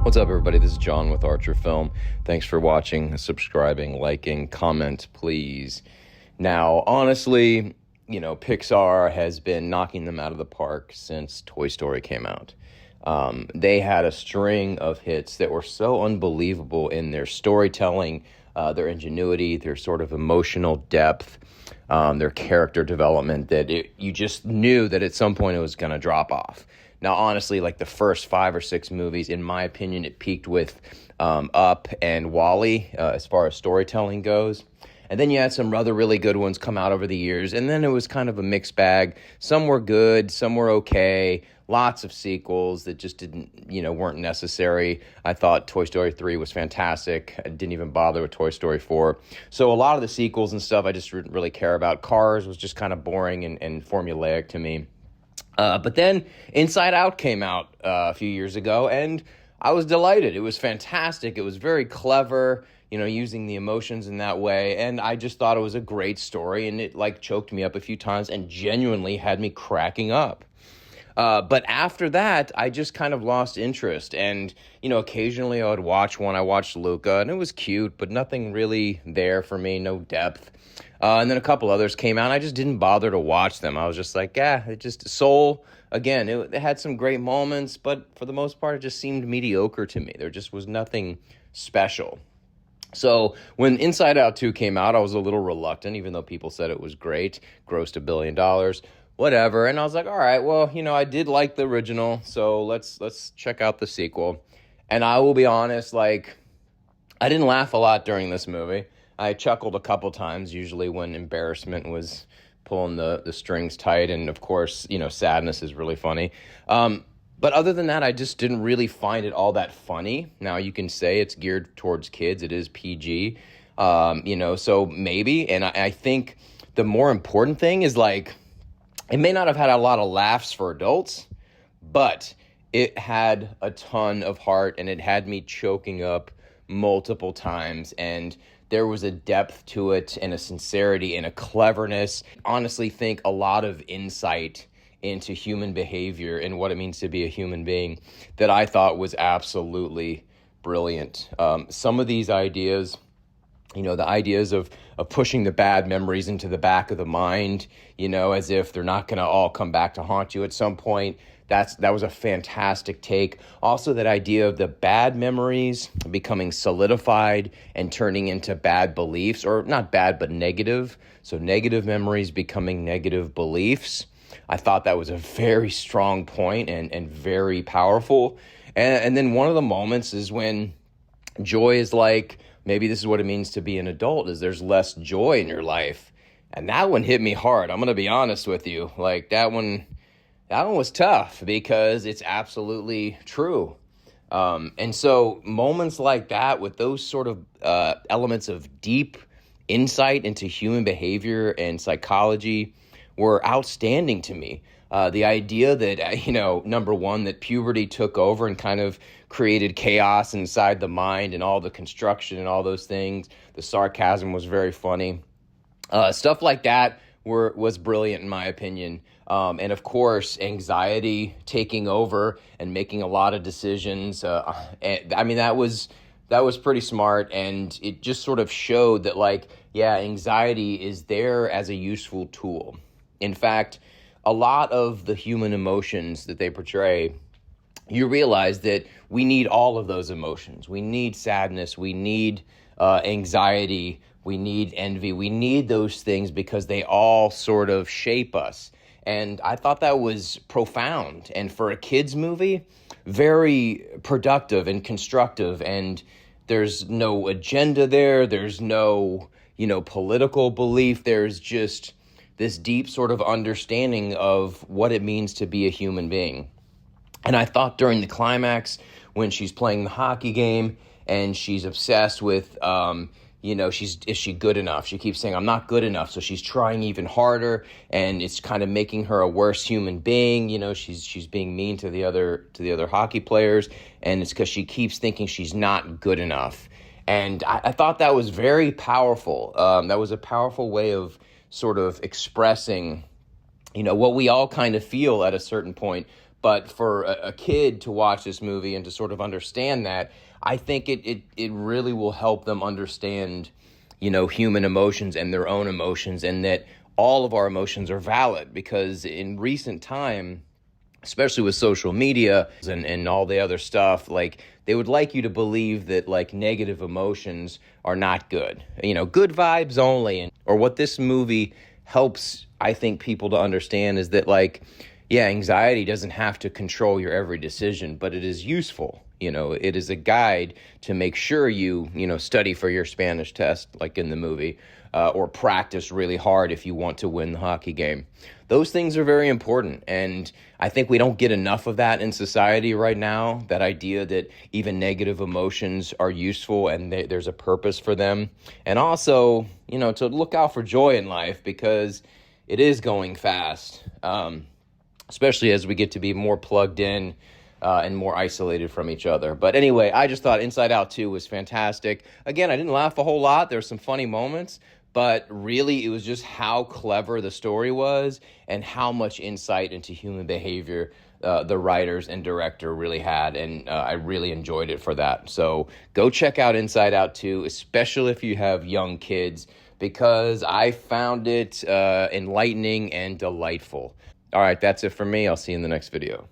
What's up, everybody? This is John with Archer Film. Thanks for watching, subscribing, liking, comment, please. Now, honestly, Pixar has been knocking them out of the park since Toy Story came out. They had a string of hits that were so unbelievable in their storytelling, their ingenuity, their sort of emotional depth, their character development, that you just knew that at some point it was going to drop off. Now, honestly, like the first 5 or 6 movies, in my opinion, it peaked with Up and WALL-E as far as storytelling goes. And then you had some other really good ones come out over the years, and then it was kind of a mixed bag. Some were good, some were okay. Lots of sequels that just weren't necessary. I thought Toy Story 3 was fantastic. I didn't even bother with Toy Story 4. So a lot of the sequels and stuff I just didn't really care about. Cars was just kind of boring and formulaic to me. But then Inside Out came out a few years ago, and I was delighted. It was fantastic. It was very clever, using the emotions in that way. And I just thought it was a great story, and it choked me up a few times and genuinely had me cracking up. But after that, I just kind of lost interest. And, occasionally I would watch one. I watched Luca, and it was cute, but nothing really there for me, no depth. And then a couple others came out, and I just didn't bother to watch them. I was just like, it just, Soul, again, it had some great moments, but for the most part, it just seemed mediocre to me. There just was nothing special. So when Inside Out 2 came out, I was a little reluctant, even though people said it was great, grossed $1 billion, whatever. And I was like, all right, well, I did like the original, so let's check out the sequel. And I will be honest, I didn't laugh a lot during this movie. I chuckled a couple times, usually when embarrassment was pulling the strings tight. And, of course, sadness is really funny. But other than that, I just didn't really find it all that funny. Now, you can say it's geared towards kids. It is PG, so maybe. And I think the more important thing is, it may not have had a lot of laughs for adults, but it had a ton of heart, and it had me choking up multiple times. And there was a depth to it and a sincerity and a cleverness. Honestly, think a lot of insight into human behavior and what it means to be a human being that I thought was absolutely brilliant. Some of these ideas, the ideas of pushing the bad memories into the back of the mind, as if they're not going to all come back to haunt you at some point. That was a fantastic take. Also, that idea of the bad memories becoming solidified and turning into bad beliefs, or not bad, but negative. So negative memories becoming negative beliefs. I thought that was a very strong point and very powerful. And then one of the moments is when joy is maybe this is what it means to be an adult, is there's less joy in your life. And that one hit me hard. I'm going to be honest with you. That one was tough because it's absolutely true. And so moments like that with those sort of elements of deep insight into human behavior and psychology were outstanding to me. The idea that, number one, that puberty took over and kind of created chaos inside the mind and all the construction and all those things. The sarcasm was very funny. Stuff like that was brilliant in my opinion. And of course, anxiety taking over and making a lot of decisions. That was pretty smart. And it just sort of showed that anxiety is there as a useful tool. In fact, a lot of the human emotions that they portray, you realize that we need all of those emotions. We need sadness. We need anxiety. We need envy. We need those things because they all sort of shape us. And I thought that was profound. And for a kid's movie, very productive and constructive. And there's no agenda there. There's no, political belief. There's just this deep sort of understanding of what it means to be a human being. And I thought during the climax, when she's playing the hockey game and she's obsessed with, is she good enough? She keeps saying, I'm not good enough. So she's trying even harder, and it's kind of making her a worse human being. She's being mean to the other hockey players, and it's because she keeps thinking she's not good enough. And I thought that was very powerful. That was a powerful way of sort of expressing, what we all kind of feel at a certain point, But for a kid to watch this movie and to sort of understand that, I think it really will help them understand, human emotions and their own emotions, and that all of our emotions are valid. Because in recent time, especially with social media and all the other stuff, like, they would like you to believe that, like, negative emotions are not good, good vibes only. Or what this movie helps, I think, people to understand is that, like, yeah, anxiety doesn't have to control your every decision, but it is useful. It is a guide to make sure you study for your Spanish test, like in the movie, or practice really hard if you want to win the hockey game. Those things are very important, and I think we don't get enough of that in society right now, that idea that even negative emotions are useful and there's a purpose for them. And also, to look out for joy in life, because it is going fast, especially as we get to be more plugged in and more isolated from each other. But anyway, I just thought Inside Out 2 was fantastic. Again, I didn't laugh a whole lot. There's some funny moments, but really it was just how clever the story was and how much insight into human behavior the writers and director really had, and I really enjoyed it for that. So go check out Inside Out 2, especially if you have young kids, because I found it enlightening and delightful. All right, that's it for me. I'll see you in the next video.